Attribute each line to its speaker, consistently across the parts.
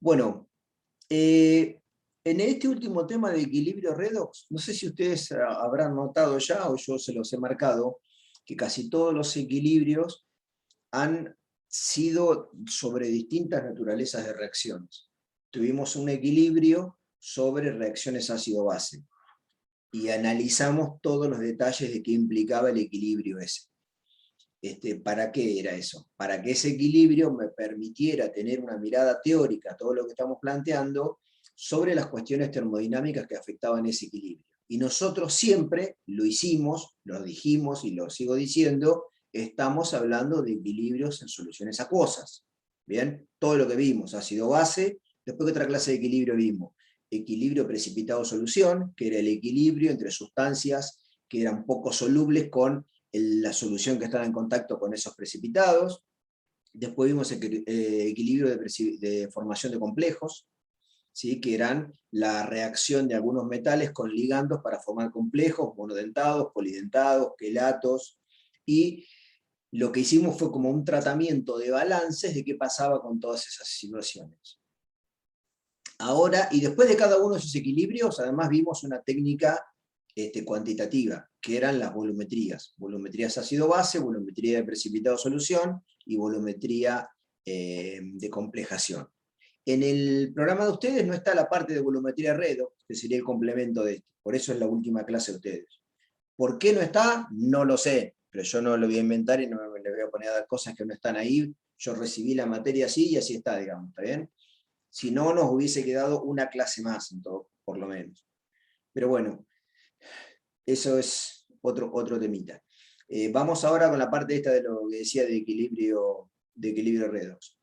Speaker 1: Bueno, en este último tema de equilibrio redox, no sé si ustedes habrán notado ya, o yo se los he marcado, que casi todos los equilibrios han sido sobre distintas naturalezas de reacciones. Tuvimos un equilibrio sobre reacciones ácido-base y analizamos todos los detalles de qué implicaba el equilibrio ese. ¿Para qué era eso? Para que ese equilibrio me permitiera tener una mirada teórica a todo lo que estamos planteando sobre las cuestiones termodinámicas que afectaban ese equilibrio. Y nosotros siempre lo hicimos, lo dijimos y lo sigo diciendo, estamos hablando de equilibrios en soluciones acuosas. ¿Bien? Todo lo que vimos, ácido-base, después ¿qué otra clase de equilibrio vimos? Equilibrio precipitado-solución, que era el equilibrio entre sustancias que eran poco solubles con la solución que estaba en contacto con esos precipitados. Después vimos equilibrio de formación de complejos, ¿sí? Que eran la reacción de algunos metales con ligandos para formar complejos, monodentados, polidentados, quelatos, y lo que hicimos fue como un tratamiento de balances de qué pasaba con todas esas situaciones. Ahora, y después de cada uno de esos equilibrios, además vimos una técnica cuantitativa, que eran las volumetrías. Volumetrías ácido-base, volumetría de precipitado-solución y volumetría de complejación. En el programa de ustedes no está la parte de volumetría redox, que sería el complemento de esto. Por eso es la última clase de ustedes. ¿Por qué no está? No lo sé, pero yo no lo voy a inventar y no le voy a poner a dar cosas que no están ahí. Yo recibí la materia así y así está, digamos, ¿está bien? Si no, nos hubiese quedado una clase más, por lo menos. Pero bueno, eso es otro temita. Vamos ahora con la parte esta de lo que decía de equilibrio redox.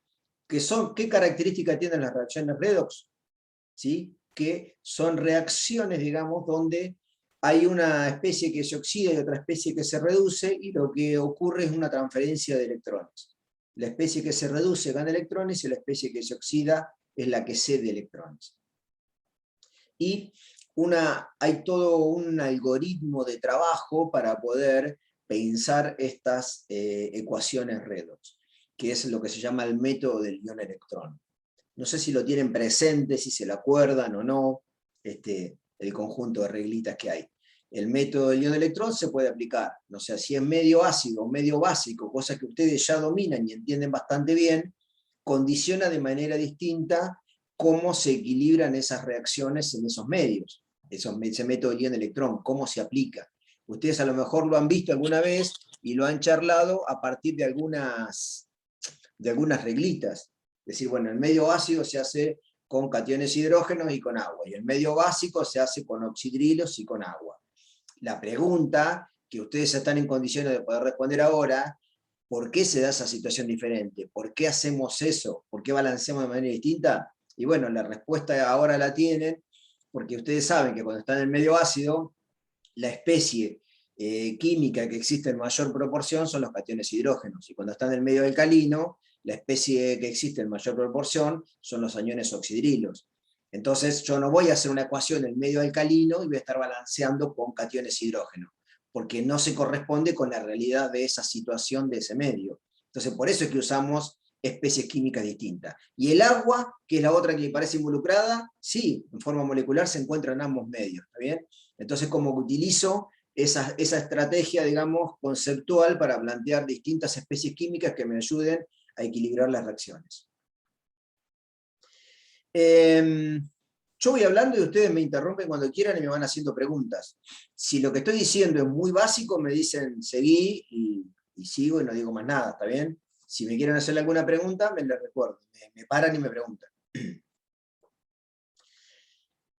Speaker 1: ¿Qué características tienen las reacciones redox? ¿Sí? Que son reacciones, digamos, donde hay una especie que se oxida y otra especie que se reduce, y lo que ocurre es una transferencia de electrones. La especie que se reduce gana electrones y la especie que se oxida es la que cede electrones. Y hay todo un algoritmo de trabajo para poder pensar estas ecuaciones redox, que es lo que se llama el método del ion-electrón. No sé si lo tienen presente, si se lo acuerdan o no, el conjunto de reglitas que hay. El método del ion-electrón se puede aplicar, no sé, si es medio ácido o medio básico, cosa que ustedes ya dominan y entienden bastante bien, condiciona de manera distinta cómo se equilibran esas reacciones en esos medios, ese método del ion-electrón, cómo se aplica. Ustedes a lo mejor lo han visto alguna vez y lo han charlado a partir de algunas reglitas. Es decir, bueno, el medio ácido se hace con cationes hidrógenos y con agua, y el medio básico se hace con oxidrilos y con agua. La pregunta que ustedes están en condiciones de poder responder ahora, ¿por qué se da esa situación diferente? ¿Por qué hacemos eso? ¿Por qué balanceamos de manera distinta? Y bueno, la respuesta ahora la tienen, porque ustedes saben que cuando están en el medio ácido, la especie química que existe en mayor proporción son los cationes hidrógenos, y cuando están en el medio alcalino, la especie que existe en mayor proporción son los aniones oxidrilos. Entonces yo no voy a hacer una ecuación en el medio alcalino y voy a estar balanceando con cationes hidrógenos, porque no se corresponde con la realidad de esa situación de ese medio. Entonces por eso es que usamos especies químicas distintas. Y el agua, que es la otra que parece involucrada, sí, en forma molecular se encuentra en ambos medios, ¿está bien? Entonces como que utilizo esa estrategia, digamos, conceptual para plantear distintas especies químicas que me ayuden a equilibrar las reacciones. Yo voy hablando y ustedes me interrumpen cuando quieran y me van haciendo preguntas. Si lo que estoy diciendo es muy básico, me dicen seguí y sigo y no digo más nada, ¿está bien? Si me quieren hacer alguna pregunta, me la recuerdo, me paran y me preguntan.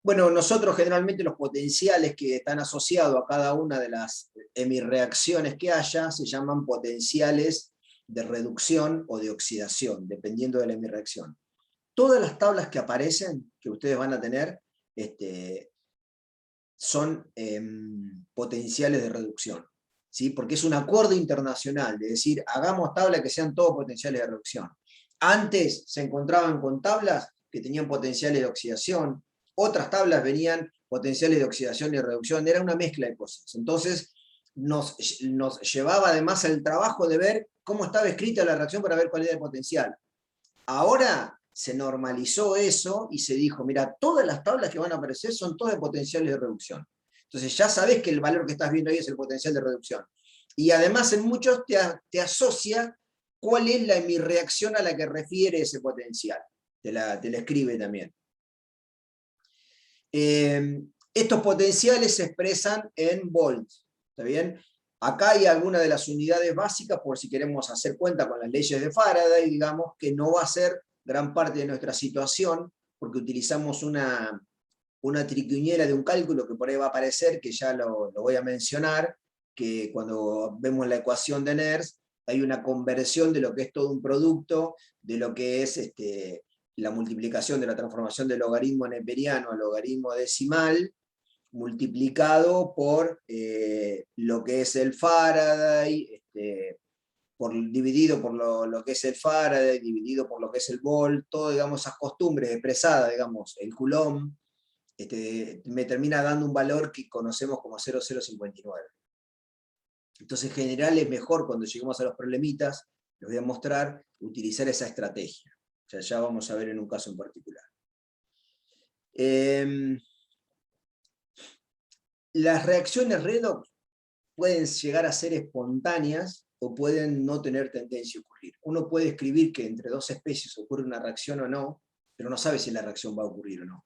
Speaker 1: Bueno, nosotros generalmente los potenciales que están asociados a cada una de las hemirreacciones que haya se llaman potenciales de reducción o de oxidación, dependiendo de la hemirreacción. Todas las tablas que aparecen, que ustedes van a tener, son potenciales de reducción, ¿sí? Porque es un acuerdo internacional de decir, hagamos tablas que sean todos potenciales de reducción. Antes se encontraban con tablas que tenían potenciales de oxidación, otras tablas venían potenciales de oxidación y reducción, era una mezcla de cosas. Entonces nos llevaba además el trabajo de ver cómo estaba escrita la reacción para ver cuál era el potencial. Ahora se normalizó eso y se dijo, mira, todas las tablas que van a aparecer son todas de potenciales de reducción. Entonces ya sabes que el valor que estás viendo ahí es el potencial de reducción. Y además en muchos te asocia cuál es mi reacción a la que refiere ese potencial. Te la escribe también. Estos potenciales se expresan en volts. ¿Está bien? Acá hay algunas de las unidades básicas, por si queremos hacer cuenta con las leyes de Faraday, digamos, que no va a ser gran parte de nuestra situación, porque utilizamos una triquiñuela de un cálculo que por ahí va a aparecer, que ya lo voy a mencionar, que cuando vemos la ecuación de Nernst, hay una conversión de lo que es todo un producto, de lo que es la multiplicación de la transformación del logaritmo neperiano al logaritmo decimal, multiplicado por lo que es el Faraday, dividido por lo que es el Faraday, dividido por lo que es el Volt, todo, digamos, esas costumbres expresadas, digamos, el Coulomb, me termina dando un valor que conocemos como 0,059. Entonces, en general, es mejor cuando lleguemos a los problemitas, les voy a mostrar, utilizar esa estrategia. O sea, ya vamos a ver en un caso en particular. Las reacciones redox pueden llegar a ser espontáneas o pueden no tener tendencia a ocurrir. Uno puede escribir que entre dos especies ocurre una reacción o no, pero no sabe si la reacción va a ocurrir o no.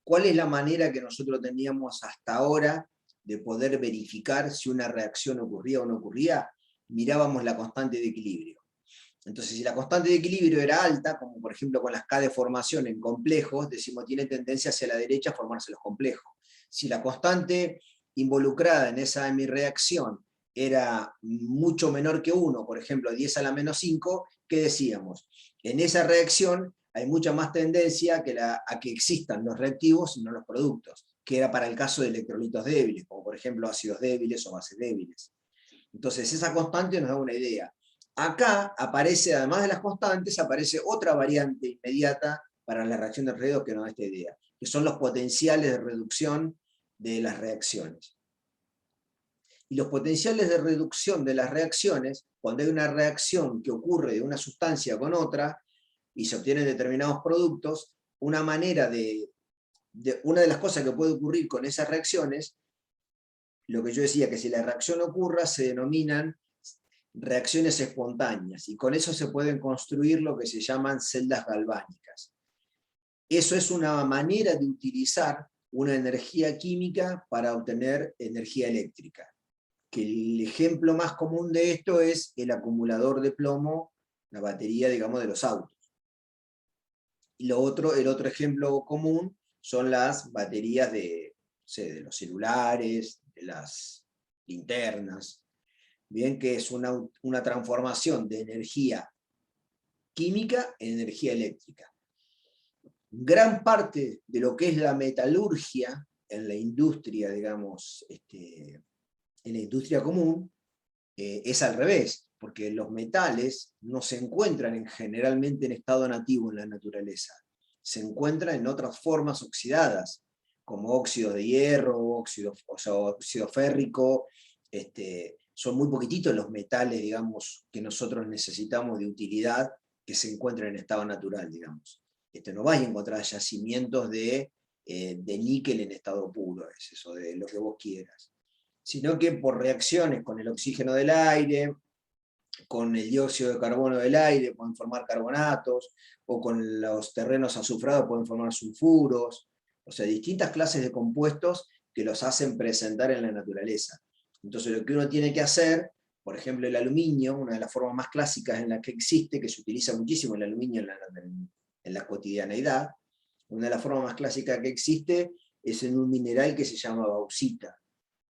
Speaker 1: ¿Cuál es la manera que nosotros teníamos hasta ahora de poder verificar si una reacción ocurría o no ocurría? Mirábamos la constante de equilibrio. Entonces, si la constante de equilibrio era alta, como por ejemplo con las K de formación en complejos, decimos tiene tendencia hacia la derecha a formarse los complejos. Si la constante involucrada en esa hemireacción era mucho menor que 1, por ejemplo 10 a la menos 5, ¿qué decíamos? En esa reacción hay mucha más tendencia a que existan los reactivos y no los productos, que era para el caso de electrolitos débiles, como por ejemplo ácidos débiles o bases débiles. Entonces esa constante nos da una idea. Acá aparece, además de las constantes, aparece otra variante inmediata para la reacción de redox que nos da esta idea, que son los potenciales de reducción de las reacciones. Y los potenciales de reducción de las reacciones, cuando hay una reacción que ocurre de una sustancia con otra, y se obtienen determinados productos, una de las cosas que puede ocurrir con esas reacciones, lo que yo decía, que si la reacción ocurra, se denominan reacciones espontáneas, y con eso se pueden construir lo que se llaman celdas galvánicas. Eso es una manera de utilizar una energía química para obtener energía eléctrica. Que el ejemplo más común de esto es el acumulador de plomo, la batería, digamos, de los autos. Y el otro ejemplo común son las baterías de los celulares, de las linternas, bien, que es una transformación de energía química en energía eléctrica. Gran parte de lo que es la metalurgia en la industria, digamos, en la industria común, es al revés, porque los metales no se encuentran generalmente en estado nativo en la naturaleza, se encuentran en otras formas oxidadas, como óxidos de hierro, óxido férrico, son muy poquititos los metales, digamos, que nosotros necesitamos de utilidad que se encuentran en estado natural, digamos. No vais a encontrar yacimientos de níquel en estado puro, es eso, de lo que vos quieras, sino que por reacciones con el oxígeno del aire, con el dióxido de carbono del aire, pueden formar carbonatos, o con los terrenos azufrados pueden formar sulfuros, o sea, distintas clases de compuestos que los hacen presentar en la naturaleza. Entonces lo que uno tiene que hacer, por ejemplo el aluminio, una de las formas más clásicas en la que existe, que se utiliza muchísimo el aluminio en la cotidianeidad, una de las formas más clásicas que existe es en un mineral que se llama bauxita,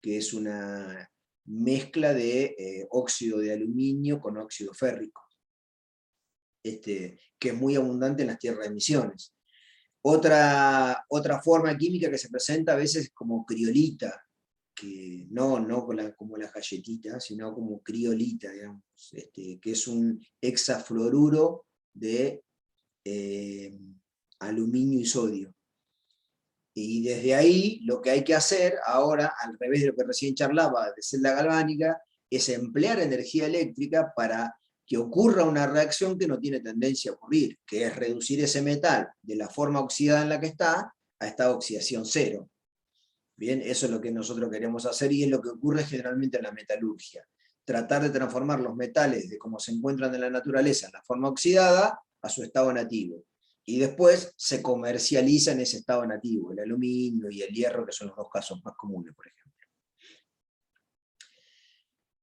Speaker 1: que es una mezcla de óxido de aluminio con óxido férrico, que es muy abundante en las tierras de Misiones. Otra forma química que se presenta a veces como criolita, que no como la galletita, sino como criolita, digamos, que es un hexafluoruro de aluminio y sodio. Y desde ahí lo que hay que hacer ahora, al revés de lo que recién charlaba de celda galvánica, es emplear energía eléctrica para que ocurra una reacción que no tiene tendencia a ocurrir, que es reducir ese metal de la forma oxidada en la que está a esta oxidación cero. Bien, eso es lo que nosotros queremos hacer y es lo que ocurre generalmente en la metalurgia. Tratar de transformar los metales de cómo se encuentran en la naturaleza en la forma oxidada a su estado nativo. Y después se comercializa en ese estado nativo, el aluminio y el hierro, que son los dos casos más comunes, por ejemplo.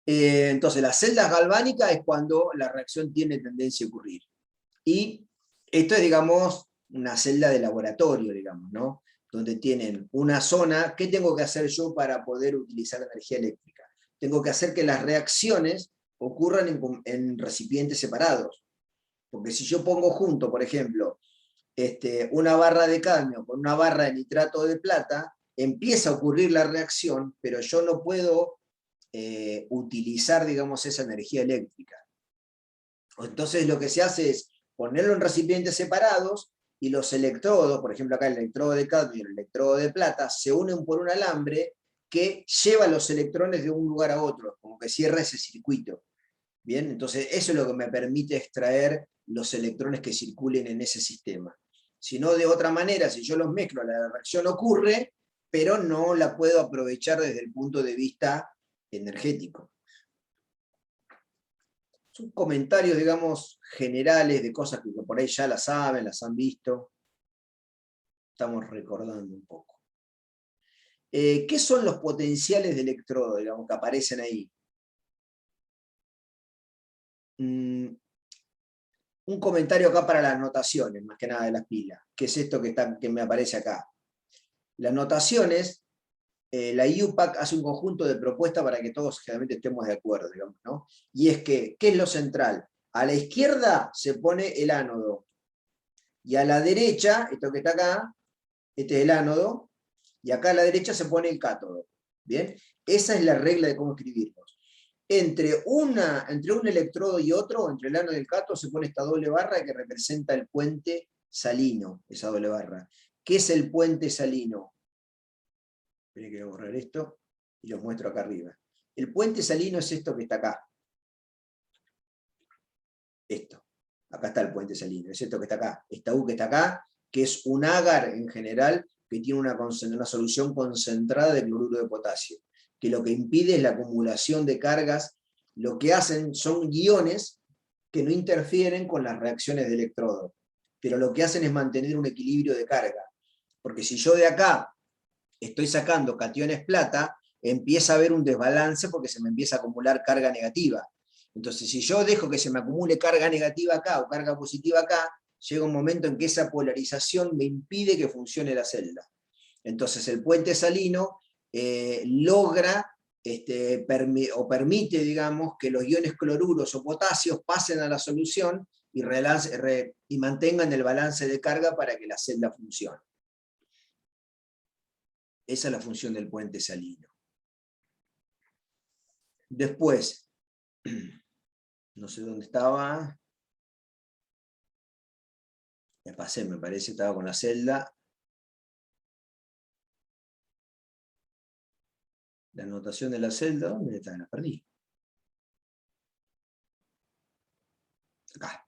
Speaker 1: Entonces, las celdas galvánicas es cuando la reacción tiene tendencia a ocurrir. Y esto es, digamos, una celda de laboratorio, digamos, ¿no? Donde tienen una zona. ¿Qué tengo que hacer yo para poder utilizar energía eléctrica? Tengo que hacer que las reacciones ocurran en recipientes separados. Porque si yo pongo junto, por ejemplo, una barra de cadmio con una barra de nitrato de plata, empieza a ocurrir la reacción, pero yo no puedo utilizar, digamos, esa energía eléctrica. Entonces lo que se hace es ponerlo en recipientes separados y los electrodos, por ejemplo acá el electrodo de cadmio y el electrodo de plata, se unen por un alambre que lleva los electrones de un lugar a otro, como que cierra ese circuito. Bien, entonces eso es lo que me permite extraer los electrones que circulen en ese sistema. Si no, de otra manera, si yo los mezclo, la reacción ocurre, pero no la puedo aprovechar desde el punto de vista energético. Son comentarios, digamos, generales de cosas que por ahí ya las saben, las han visto. Estamos recordando un poco. ¿Qué son los potenciales de electrodo, digamos, que aparecen ahí? Un comentario acá para las notaciones, más que nada de las pilas. ¿Qué es esto que me aparece acá? Las notaciones, la IUPAC hace un conjunto de propuestas para que todos generalmente estemos de acuerdo, digamos, ¿no? Y es que, ¿qué es lo central? A la izquierda se pone el ánodo, y a la derecha, esto que está acá, este es el ánodo, y acá a la derecha se pone el cátodo. ¿Bien? Esa es la regla de cómo escribirlos. Entre un electrodo y otro, entre el ánodo y el cátodo, se pone esta doble barra que representa el puente salino, esa doble barra. ¿Qué es el puente salino? Esperen que voy a borrar esto y los muestro acá arriba. El puente salino es esto que está acá. Esto. Acá está el puente salino. Es esto que está acá. Esta U que está acá, que es un agar en general, que tiene una solución concentrada de cloruro de potasio, que lo que impide es la acumulación de cargas. Lo que hacen son iones que no interfieren con las reacciones de electrodo, pero lo que hacen es mantener un equilibrio de carga. Porque si yo de acá estoy sacando cationes plata, empieza a haber un desbalance porque se me empieza a acumular carga negativa. Entonces, si yo dejo que se me acumule carga negativa acá o carga positiva acá, llega un momento en que esa polarización me impide que funcione la celda. Entonces, el puente salino logra o permite, digamos, que los iones cloruros o potasios pasen a la solución y mantengan el balance de carga para que la celda funcione. Esa es la función del puente salino. Después, no sé dónde estaba. Me pasé, me parece, estaba con la celda. La anotación de la celda, ¿dónde está? La perdí. Acá.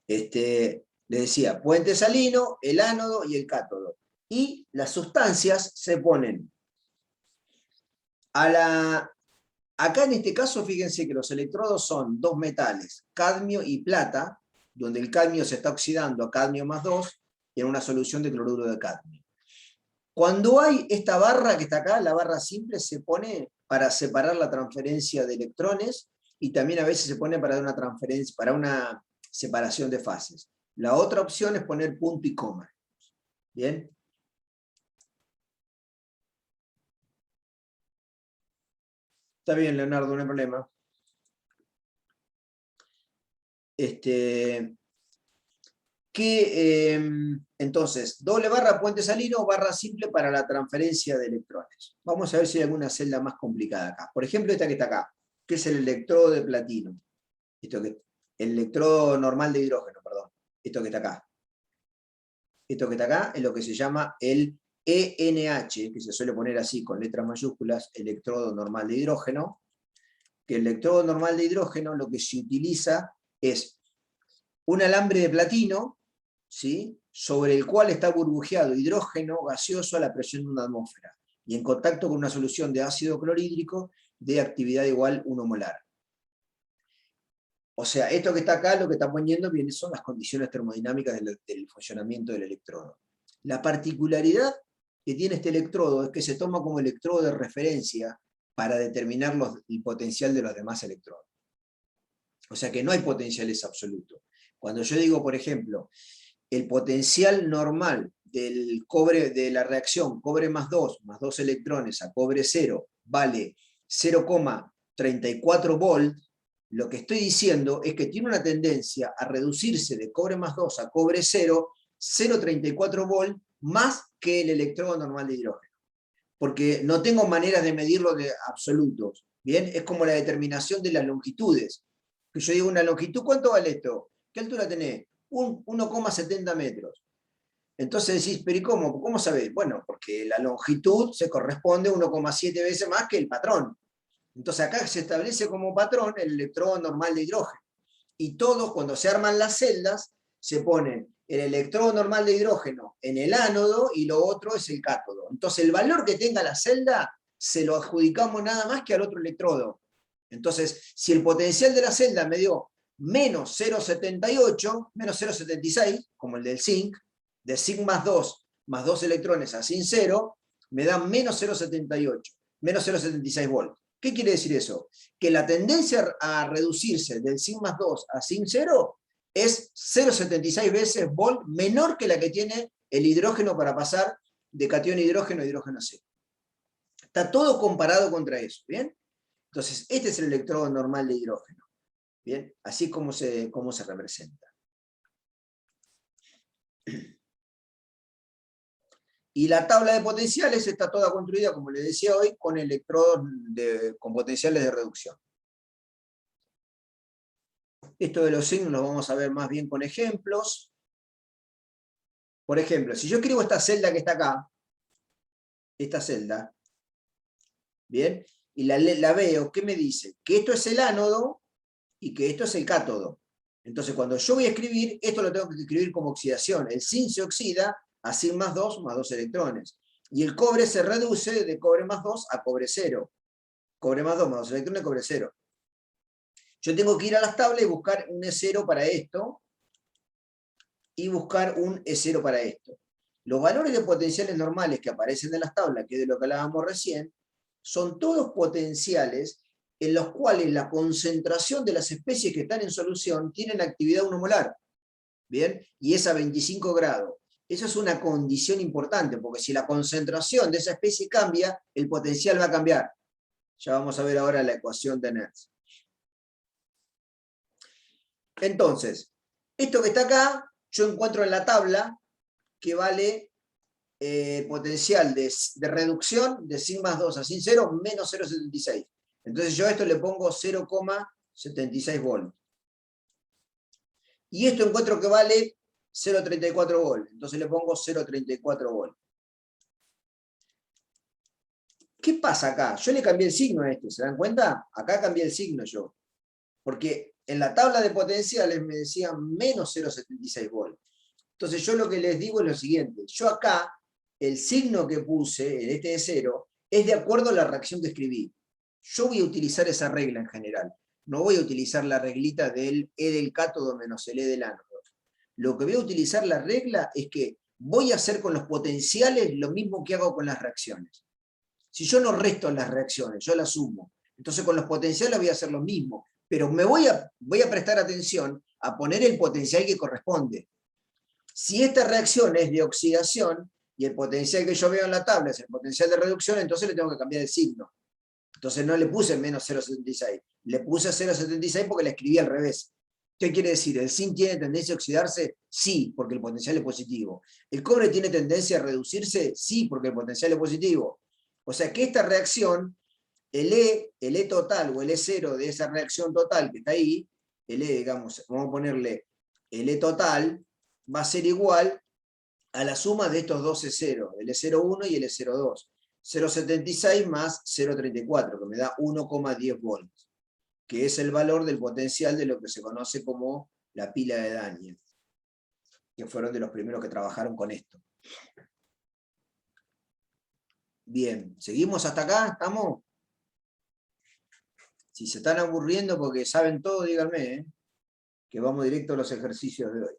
Speaker 1: Le decía, puente salino, el ánodo y el cátodo. Y las sustancias se ponen acá en este caso, fíjense que los electrodos son dos metales, cadmio y plata, donde el cadmio se está oxidando a cadmio más 2 en una solución de cloruro de cadmio. Cuando hay esta barra que está acá, la barra simple, se pone para separar la transferencia de electrones y también a veces se pone para una transferencia, para una separación de fases. La otra opción es poner punto y coma. ¿Bien? Está bien, Leonardo, no hay problema. Entonces, doble barra puente salino, barra simple para la transferencia de electrones. Vamos a ver si hay alguna celda más complicada acá. Por ejemplo, esta que está acá, que es el electrodo de platino. El electrodo normal de hidrógeno, perdón. Esto que está acá. Esto que está acá es lo que se llama el ENH, que se suele poner así con letras mayúsculas, electrodo normal de hidrógeno. que el electrodo normal de hidrógeno lo que se utiliza es un alambre de platino, ¿sí?, sobre el cual está burbujeado hidrógeno gaseoso a la presión de una atmósfera y en contacto con una solución de ácido clorhídrico de actividad igual 1 molar. O sea, esto que está acá, lo que está poniendo bien son las condiciones termodinámicas del funcionamiento del electrodo. La particularidad que tiene este electrodo es que se toma como electrodo de referencia para determinar el potencial de los demás electrodos. O sea que no hay potenciales absolutos. Cuando yo digo, por ejemplo, el potencial normal del cobre, de la reacción cobre más 2 electrones a cobre 0 vale 0,34 volt, lo que estoy diciendo es que tiene una tendencia a reducirse de cobre más 2 a cobre 0, 0,34 volt más que el electrodo normal de hidrógeno. Porque no tengo maneras de medirlo de absolutos. ¿Bien? Es como la determinación de las longitudes. Que yo digo una longitud, ¿cuánto vale esto? ¿Qué altura tenés? 1,70 metros. Entonces decís, pero ¿y cómo? ¿Cómo sabés? Bueno, porque la longitud se corresponde a 1,7 veces más que el patrón. Entonces acá se establece como patrón el electrodo normal de hidrógeno. Y todos, cuando se arman las celdas, se ponen el electrodo normal de hidrógeno en el ánodo y lo otro es el cátodo. Entonces el valor que tenga la celda se lo adjudicamos nada más que al otro electrodo. Entonces, si el potencial de la celda me dio menos 0,78, menos 0,76, como el del zinc, de zinc más 2 electrones a zinc 0, me da menos 0,78, menos 0,76 volts. ¿Qué quiere decir eso? Que la tendencia a reducirse del zinc más 2 a zinc 0 es 0,76 veces volt menor que la que tiene el hidrógeno para pasar de catión hidrógeno a hidrógeno cero. Está todo comparado contra eso, ¿bien? Entonces, este es el electrodo normal de hidrógeno, ¿bien? Así es como se representa. Y la tabla de potenciales está toda construida, como les decía hoy, con electrodos con potenciales de reducción. Esto de los signos lo vamos a ver más bien con ejemplos. Por ejemplo, si yo escribo esta celda que está acá, esta celda, ¿bien? Y la veo, ¿qué me dice? Que esto es el ánodo y que esto es el cátodo. Entonces, cuando yo voy a escribir, esto lo tengo que escribir como oxidación. El zinc se oxida a zinc más 2 electrones. Y el cobre se reduce de cobre más 2 a cobre 0. Cobre más 2 electrones, cobre 0. Yo tengo que ir a las tablas y buscar un E0 para esto y buscar un E0 para esto. Los valores de potenciales normales que aparecen en las tablas, que es de lo que hablábamos recién, son todos potenciales en los cuales la concentración de las especies que están en solución tienen actividad 1 molar. ¿Bien? Y es a 25 grados. Eso es una condición importante, porque si la concentración de esa especie cambia, el potencial va a cambiar. Ya vamos a ver ahora la ecuación de Nernst. Entonces, esto que está acá, yo encuentro en la tabla que vale potencial de reducción de zinc más 2 a zinc 0 menos 0,76. Entonces yo a esto le pongo 0,76 volts. Y esto encuentro que vale 0,34 volts. Entonces le pongo 0,34 volts. ¿Qué pasa acá? Yo le cambié el signo a esto, ¿se dan cuenta? Acá cambié el signo yo. Porque en la tabla de potenciales me decía menos 0,76 volts. Entonces yo lo que les digo es lo siguiente. Yo acá, el signo que puse, en este de 0, es de acuerdo a la reacción que escribí. Yo voy a utilizar esa regla en general. No voy a utilizar la reglita del E del cátodo menos el E del ánodo. Lo que voy a utilizar la regla es que voy a hacer con los potenciales lo mismo que hago con las reacciones. Si yo no resto las reacciones, yo las sumo. Entonces con los potenciales voy a hacer lo mismo. Pero voy a prestar atención a poner el potencial que corresponde. Si esta reacción es de oxidación, y el potencial que yo veo en la tabla es el potencial de reducción, entonces le tengo que cambiar el signo. Entonces no le puse menos 0,76, le puse 0,76 porque la escribí al revés. ¿Qué quiere decir? ¿El zinc tiene tendencia a oxidarse? Sí, porque el potencial es positivo. ¿El cobre tiene tendencia a reducirse? Sí, porque el potencial es positivo. O sea que esta reacción, el E total o el E0 de esa reacción total que está ahí, el E, digamos, vamos a ponerle el E total, va a ser igual a la suma de estos dos E0, el E01 y el E02. 0,76 más 0,34, que me da 1,10 volts. que es el valor del potencial de lo que se conoce como la pila de Daniel, que fueron de los primeros que trabajaron con esto. Bien, ¿seguimos hasta acá? ¿Estamos? Si se están aburriendo porque saben todo, díganme, que vamos directo a los ejercicios de hoy.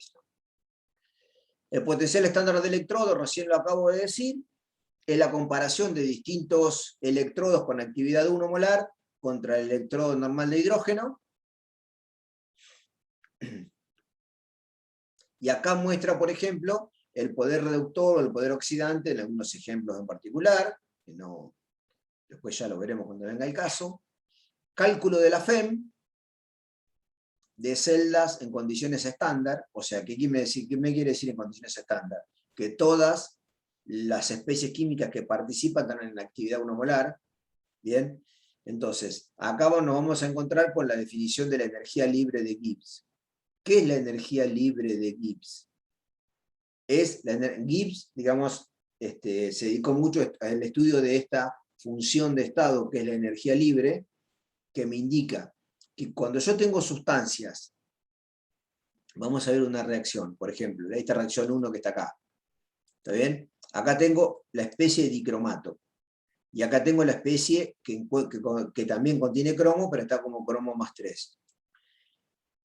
Speaker 1: El potencial estándar de electrodo, recién lo acabo de decir, es la comparación de distintos electrodos con actividad 1 molar contra el electrodo normal de hidrógeno. Y acá muestra, por ejemplo, el poder reductor o el poder oxidante en algunos ejemplos en particular, que no, después ya lo veremos cuando venga el caso. Cálculo de la FEM, de celdas en condiciones estándar, o sea, ¿qué me quiere decir en condiciones estándar? Que todas las especies químicas que participan están en la actividad 1 molar, ¿bien? Entonces, acá nos vamos a encontrar con la definición de la energía libre de Gibbs. ¿Qué es la energía libre de Gibbs? Gibbs, digamos, se dedicó mucho al estudio de esta función de estado, que es la energía libre, que me indica que cuando yo tengo sustancias, vamos a ver una reacción, por ejemplo, esta reacción 1 que está acá, ¿está bien? Acá tengo la especie de dicromato, y acá tengo la especie que también contiene cromo, pero está como cromo más 3.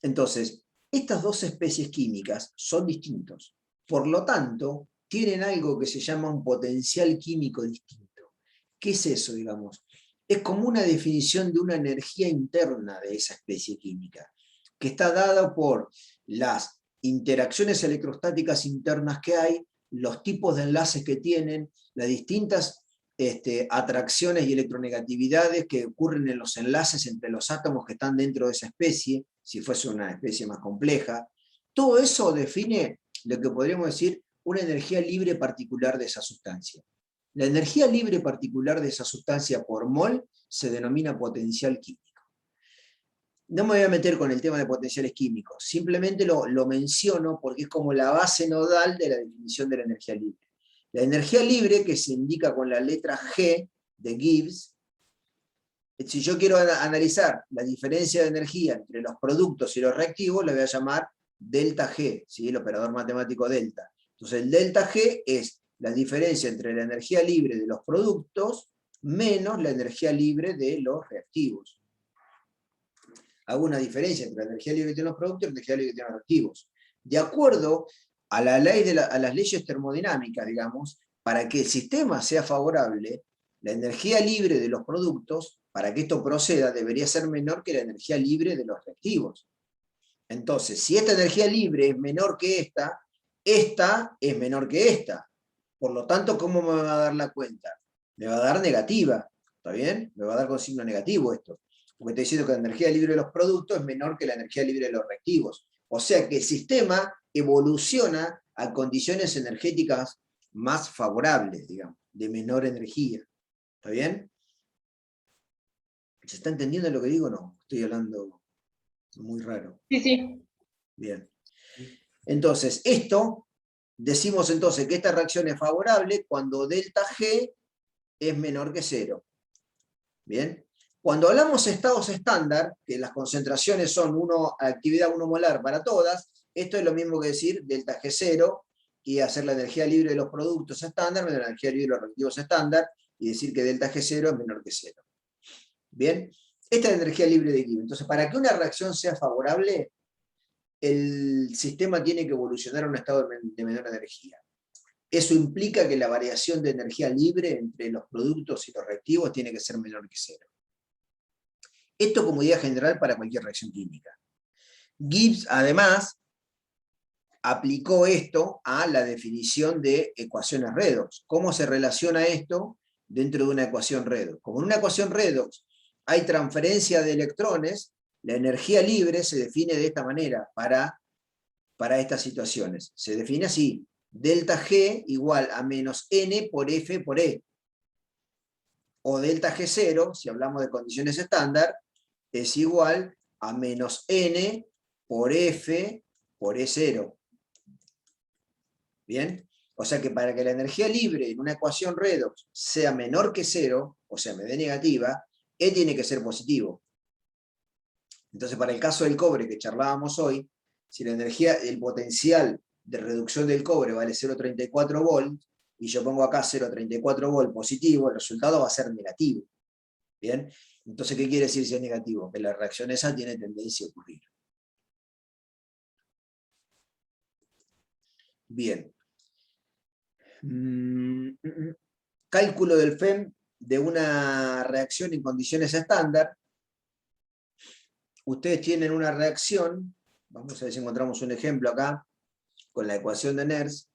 Speaker 1: Entonces, estas dos especies químicas son distintos. Por lo tanto, tienen algo que se llama un potencial químico distinto. ¿Qué es eso, digamos? Es como una definición de una energía interna de esa especie química, que está dada por las interacciones electrostáticas internas que hay, los tipos de enlaces que tienen, las distintas atracciones y electronegatividades que ocurren en los enlaces entre los átomos que están dentro de esa especie, si fuese una especie más compleja. Todo eso define lo que podríamos decir una energía libre particular de esa sustancia. La energía libre particular de esa sustancia por mol se denomina potencial químico. No me voy a meter con el tema de potenciales químicos, simplemente lo menciono porque es como la base nodal de la definición de la energía libre. La energía libre, que se indica con la letra G de Gibbs, si yo quiero analizar la diferencia de energía entre los productos y los reactivos, le voy a llamar delta G, ¿sí? El operador matemático delta. Entonces el delta G es la diferencia entre la energía libre de los productos menos la energía libre de los reactivos. Hago una diferencia entre la energía libre que tienen los productos y la energía libre que tienen los reactivos. De acuerdo a la ley a las leyes termodinámicas, digamos, para que el sistema sea favorable, la energía libre de los productos, para que esto proceda, debería ser menor que la energía libre de los reactivos. Entonces, si esta energía libre es menor que esta es menor que esta. Por lo tanto, ¿cómo me va a dar la cuenta? Me va a dar negativa, ¿está bien? Me va a dar con signo negativo esto. Porque estoy diciendo que la energía libre de los productos es menor que la energía libre de los reactivos. O sea que el sistema evoluciona a condiciones energéticas más favorables, digamos, de menor energía. ¿Está bien? ¿Se está entendiendo lo que digo o no? Estoy hablando muy raro.
Speaker 2: Sí, sí.
Speaker 1: Bien. Entonces, decimos entonces que esta reacción es favorable cuando delta G es menor que 0. Bien. Cuando hablamos de estados estándar, que las concentraciones son actividad 1 molar para todas, esto es lo mismo que decir delta G0 y hacer la energía libre de los productos estándar menos la energía libre de los reactivos estándar y decir que delta G0 es menor que 0. Bien, esta es la energía libre de Gibbs. Entonces, para que una reacción sea favorable, el sistema tiene que evolucionar a un estado de menor energía. Eso implica que la variación de energía libre entre los productos y los reactivos tiene que ser menor que 0. Esto como idea general para cualquier reacción química. Gibbs, además, aplicó esto a la definición de ecuaciones redox. ¿Cómo se relaciona esto dentro de una ecuación redox? Como en una ecuación redox hay transferencia de electrones, la energía libre se define de esta manera para estas situaciones. Se define así: delta G igual a menos N por F por E. O delta G0, si hablamos de condiciones estándar, es igual a menos N por F por E0. ¿Bien? O sea que para que la energía libre en una ecuación redox sea menor que 0, o sea, me dé negativa, E tiene que ser positivo. Entonces, para el caso del cobre que charlábamos hoy, si la energía, el potencial de reducción del cobre vale 0,34 volts, y yo pongo acá 0,34 volts positivo, el resultado va a ser negativo. ¿Bien? Entonces, ¿qué quiere decir si es negativo? Que la reacción esa tiene tendencia a ocurrir. Bien. Cálculo del FEM de una reacción en condiciones estándar. Ustedes tienen una reacción, vamos a ver si encontramos un ejemplo acá, con la ecuación de Nernst.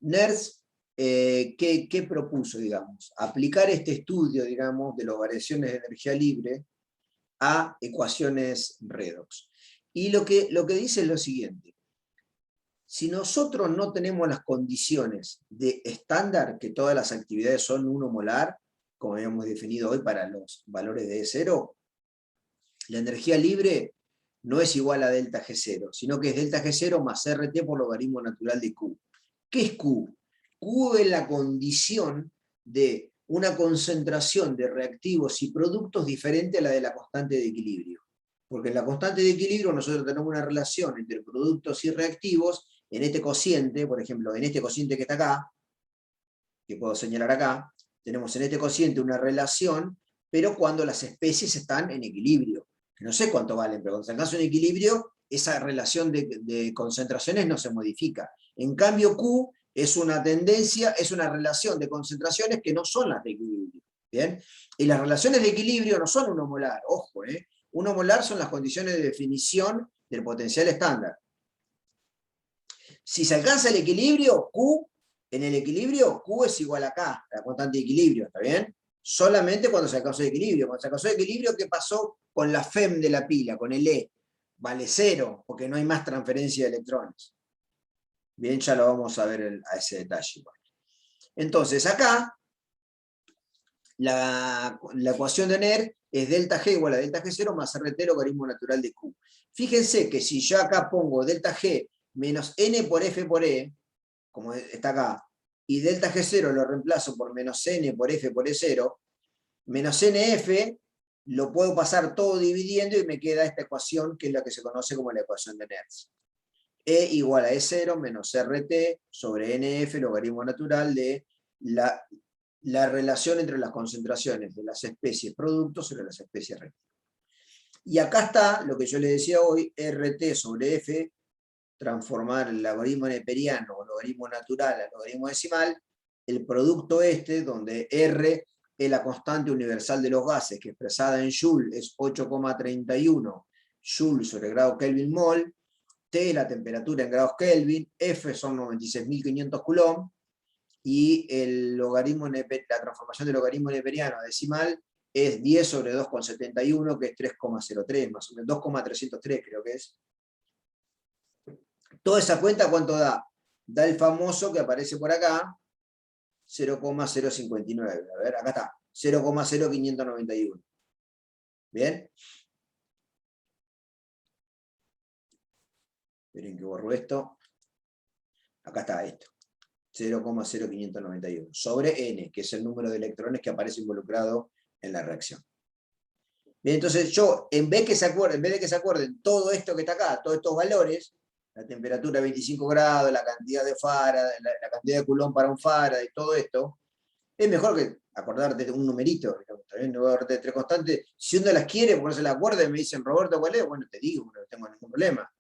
Speaker 1: Nernst, ¿qué propuso, digamos? Aplicar este estudio, digamos, de las variaciones de energía libre a ecuaciones redox. Y lo que dice es lo siguiente. Si nosotros no tenemos las condiciones de estándar, que todas las actividades son 1 molar, como habíamos definido hoy para los valores de E0, la energía libre no es igual a delta G0, sino que es delta G0 más RT por logaritmo natural de Q. ¿Qué es Q? Q es la condición de una concentración de reactivos y productos diferente a la de la constante de equilibrio. Porque en la constante de equilibrio nosotros tenemos una relación entre productos y reactivos en este cociente, por ejemplo, en este cociente que está acá, que puedo señalar acá, tenemos en este cociente una relación, pero cuando las especies están en equilibrio. No sé cuánto valen, pero cuando se alcanza un equilibrio, esa relación de concentraciones no se modifica. En cambio, Q es una tendencia, es una relación de concentraciones que no son las de equilibrio. ¿Bien? Y las relaciones de equilibrio no son 1 molar, ojo, 1 molar son las condiciones de definición del potencial estándar. Si se alcanza el equilibrio, Q, en el equilibrio, Q es igual a K, la constante de equilibrio, ¿está bien? Solamente cuando se alcanzó el equilibrio. Cuando se alcanzó el equilibrio, ¿qué pasó con la FEM de la pila, con el E? Vale 0, porque no hay más transferencia de electrones. Bien, ya lo vamos a ver a ese detalle. Entonces, acá, la ecuación de Nernst es delta G igual a delta G0 más RT logaritmo natural de Q. Fíjense que si yo acá pongo delta G menos N por F por E, como está acá, y delta G0 lo reemplazo por menos N por F por E0, menos NF lo puedo pasar todo dividiendo y me queda esta ecuación que es la que se conoce como la ecuación de Nernst. E igual a E0 menos RT sobre NF logaritmo natural de la relación entre las concentraciones de las especies productos sobre las especies reactivas. Y acá está lo que yo les decía hoy, RT sobre F, transformar el logaritmo neperiano o logaritmo natural al logaritmo decimal, el producto donde R es la constante universal de los gases, que expresada en Joule es 8,31 Joule sobre grado Kelvin mol, T la temperatura en grados Kelvin, F son 96.500 Coulomb, y el logaritmo, la transformación del logaritmo neperiano a decimal es 10 sobre 2,71, que es 3,03, más o menos, 2,303 creo que es. Toda esa cuenta, ¿cuánto da? Da el famoso que aparece por acá, 0,059. A ver, acá está, 0,0591. ¿Bien? Esperen que borro esto. Acá está esto. 0,0591. Sobre N, que es el número de electrones que aparece involucrado en la reacción. Bien, entonces yo, en vez de que se acuerden todo esto que está acá, todos estos valores, la temperatura 25 grados, la cantidad de farad, la cantidad de Coulomb para un farad y todo esto, es mejor que acordarte de un numerito, también no voy a acordarte de 3 constantes. Si uno las quiere, porque no se las acuerda y me dicen, Roberto, ¿cuál es? Bueno, te digo, no tengo ningún problema.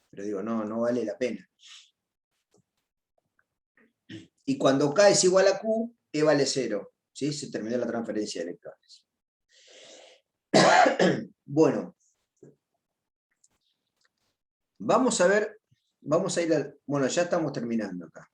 Speaker 1: Pero digo, no vale la pena. Y cuando K es igual a Q, E vale 0. ¿Sí? Se terminó la transferencia de electrones. Bueno. Vamos a ver, vamos a ir al... Bueno, ya estamos terminando acá.